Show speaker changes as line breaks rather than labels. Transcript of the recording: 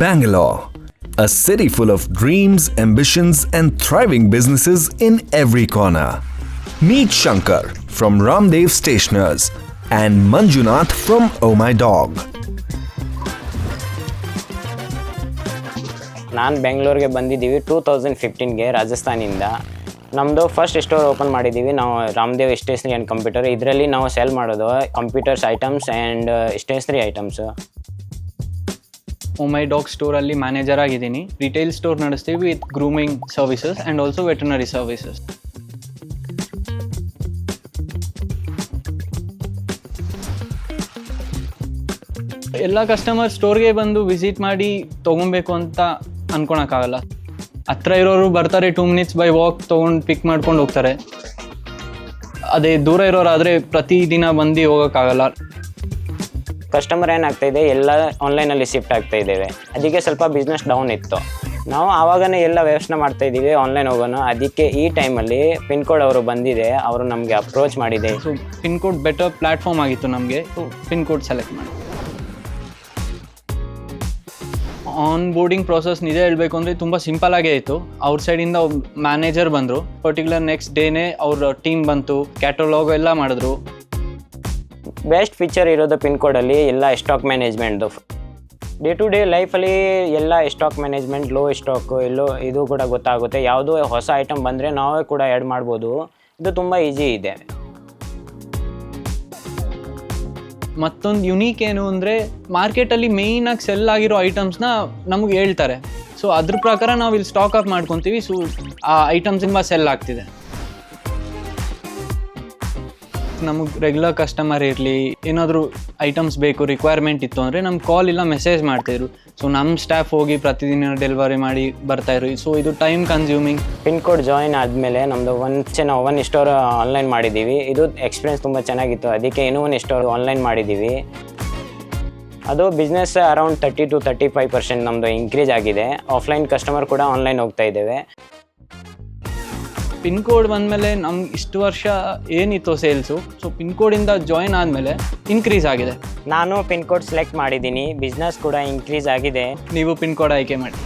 Bangalore, a city full of dreams, ambitions, and thriving businesses in every corner. Meet Shankar from Ramdev Stationers and Manjunath from Oh My Dog.
ನಾನು ಬೆಂಗಳೂರಿಗೆ ಬಂದಿದ್ದೀವಿ 2015ಗೆ ರಾಜಸ್ಥಾನಿಂದ. ನಮ್ಮದು first store open ಮಾಡಿದ್ದೀವಿ ನಾವು, Ramdev stationery and computer. ಇದರಲ್ಲಿ ನಾವು sell ಮಾಡೋದು computers items and stationery items.
Oh my dog ಸ್ಟೋರಲ್ಲಿ ಮ್ಯಾನೇಜರ್ ಆಗಿದ್ದೀನಿ. ರಿಟೇಲ್ ಸ್ಟೋರ್ ನಡೆಸ್ತೀವಿ with grooming services and also veterinary services. ಎಲ್ಲ ಕಸ್ಟಮರ್ ಸ್ಟೋರ್ಗೆ ಬಂದು ವಿಸಿಟ್ ಮಾಡಿ ತೊಗೊಬೇಕು ಅಂತ ಅನ್ಕೊಳಕ್ಕಾಗಲ್ಲ. ಹತ್ರ ಇರೋರು ಬರ್ತಾರೆ, 2 minutes ಬೈ ವಾಕ್ ತೊಗೊಂಡು ಪಿಕ್ ಮಾಡ್ಕೊಂಡು ಹೋಗ್ತಾರೆ. ಅದೇ ದೂರ ಇರೋರಾದರೆ ಪ್ರತಿದಿನ ಬಂದು ಹೋಗೋಕ್ಕಾಗಲ್ಲ.
ಕಸ್ಟಮರ್ ಏನಾಗ್ತಾಯಿದೆ, ಎಲ್ಲ ಆನ್ಲೈನಲ್ಲಿ ಶಿಫ್ಟ್ ಆಗ್ತಾ ಇದ್ದೇವೆ. ಅದಕ್ಕೆ ಸ್ವಲ್ಪ ಬಿಸ್ನೆಸ್ ಡೌನ್ ಇತ್ತು. ನಾವು ಆವಾಗನೇ ಎಲ್ಲ ವ್ಯವಸ್ಥೆ ಮಾಡ್ತಾಯಿದ್ದೀವಿ ಆನ್ಲೈನ್ ಹೋಗೋಣ. ಅದಕ್ಕೆ ಈ ಟೈಮಲ್ಲಿ ಪಿನ್ಕೋಡ್ ಅವರು ಬಂದಿದೆ, ಅವರು ನಮಗೆ ಅಪ್ರೋಚ್ ಮಾಡಿದೆ.
ಸೊ ಪಿನ್ಕೋಡ್ ಬೆಟರ್ ಪ್ಲ್ಯಾಟ್ಫಾರ್ಮ್ ಆಗಿತ್ತು ನಮಗೆ. ಸೊ ಪಿನ್ಕೋಡ್ ಸೆಲೆಕ್ಟ್ ಮಾಡಿ. ಆನ್ ಬೋರ್ಡಿಂಗ್ ಪ್ರಾಸೆಸ್ ನಿಜ ಹೇಳಬೇಕು ಅಂದರೆ ತುಂಬ ಸಿಂಪಲಾಗೇ ಇತ್ತು. ಔಟ್ ಸೈಡಿಂದ ಮ್ಯಾನೇಜರ್ ಬಂದರು, ಪರ್ಟಿಕ್ಯುಲರ್ ನೆಕ್ಸ್ಟ್ ಡೇನೇ ಅವ್ರ ಟೀಮ್ ಬಂತು, ಕ್ಯಾಟಲಾಗ್ ಎಲ್ಲ ಮಾಡಿದ್ರು.
ಬೆಸ್ಟ್ ಫೀಚರ್ ಇರೋದು ಪಿನ್ಕೋಡಲ್ಲಿ ಎಲ್ಲ ಸ್ಟಾಕ್ ಮ್ಯಾನೇಜ್ಮೆಂಟ್ದು. ಡೇ ಟು ಡೇ ಲೈಫಲ್ಲಿ ಎಲ್ಲ ಸ್ಟಾಕ್ ಮ್ಯಾನೇಜ್ಮೆಂಟ್, ಲೋ ಸ್ಟಾಕು ಎಲ್ಲೋ ಇದು ಕೂಡ ಗೊತ್ತಾಗುತ್ತೆ. ಯಾವುದೋ ಹೊಸ ಐಟಮ್ ಬಂದರೆ ನಾವೇ ಕೂಡ ಆ್ಯಡ್ ಮಾಡ್ಬೋದು. ಇದು ತುಂಬ ಈಸಿ ಇದೆ.
ಮತ್ತೊಂದು ಯುನೀಕ್ ಏನು ಅಂದರೆ, ಮಾರ್ಕೆಟಲ್ಲಿ ಮೇಯ್ನಾಗಿ ಸೆಲ್ ಆಗಿರೋ ಐಟಮ್ಸ್ನ ನಮಗೆ ಹೇಳ್ತಾರೆ. ಸೊ ಅದ್ರ ಪ್ರಕಾರ ನಾವು ಇಲ್ಲಿ ಸ್ಟಾಕ್ ಅಪ್ ಮಾಡ್ಕೊತೀವಿ. ಸೊ ಆ ಐಟಮ್ಸ್ ತುಂಬ ಸೆಲ್ ಆಗ್ತಿದೆ. ನಮಗೆ ರೆಗ್ಯುಲರ್ ಕಸ್ಟಮರ್ ಇರಲಿ, ಏನಾದರೂ ಐಟಮ್ಸ್ ಬೇಕು, ರಿಕ್ವೈರ್ಮೆಂಟ್ ಇತ್ತು ಅಂದರೆ ನಮ್ಗೆ ಕಾಲ್ ಇಲ್ಲ ಮೆಸೇಜ್ ಮಾಡ್ತಾಯಿದ್ರು. ಸೊ ನಮ್ಮ ಸ್ಟಾಫ್ ಹೋಗಿ ಪ್ರತಿದಿನ ಡೆಲಿವರಿ ಮಾಡಿ ಬರ್ತಾಯಿದ್ರು. ಸೊ ಇದು ಟೈಮ್ ಕನ್ಸ್ಯೂಮಿಂಗ್.
ಪಿನ್ಕೋಡ್ ಜಾಯಿನ್ ಆದಮೇಲೆ ನಮ್ಮದು ನಾವು 1 ಸ್ಟೋರ್ ಆನ್ಲೈನ್ ಮಾಡಿದ್ದೀವಿ. ಇದು ಎಕ್ಸ್ಪೀರಿಯನ್ಸ್ ತುಂಬ ಚೆನ್ನಾಗಿತ್ತು. ಅದಕ್ಕೆ ಇನ್ನೂ 1 ಸ್ಟೋರ್ ಆನ್ಲೈನ್ ಮಾಡಿದ್ದೀವಿ. ಅದು ಬಿಸ್ನೆಸ್ ಅರೌಂಡ್ 30 to 35% ನಮ್ಮದು ಇನ್ಕ್ರೀಸ್ ಆಗಿದೆ. ಆಫ್ಲೈನ್ ಕಸ್ಟಮರ್ ಕೂಡ ಆನ್ಲೈನ್ ಹೋಗ್ತಾ ಇದ್ದೇವೆ.
ಪಿನ್ಕೋಡ್ ಬಂದಮೇಲೆ ನಮ್ಗೆ ಇಷ್ಟು ವರ್ಷ ಏನಿತ್ತು ಸೇಲ್ಸು, ಸೊ ಪಿನ್ಕೋಡಿಂದ ಜಾಯಿನ್ ಆದಮೇಲೆ ಇನ್ಕ್ರೀಸ್ ಆಗಿದೆ.
ನಾನು ಪಿನ್ಕೋಡ್ ಸೆಲೆಕ್ಟ್ ಮಾಡಿದ್ದೀನಿ, ಬಿಸ್ನೆಸ್ ಕೂಡ ಇನ್ಕ್ರೀಸ್ ಆಗಿದೆ.
ನೀವು ಪಿನ್ಕೋಡ್ ಆಯ್ಕೆ ಮಾಡಿ.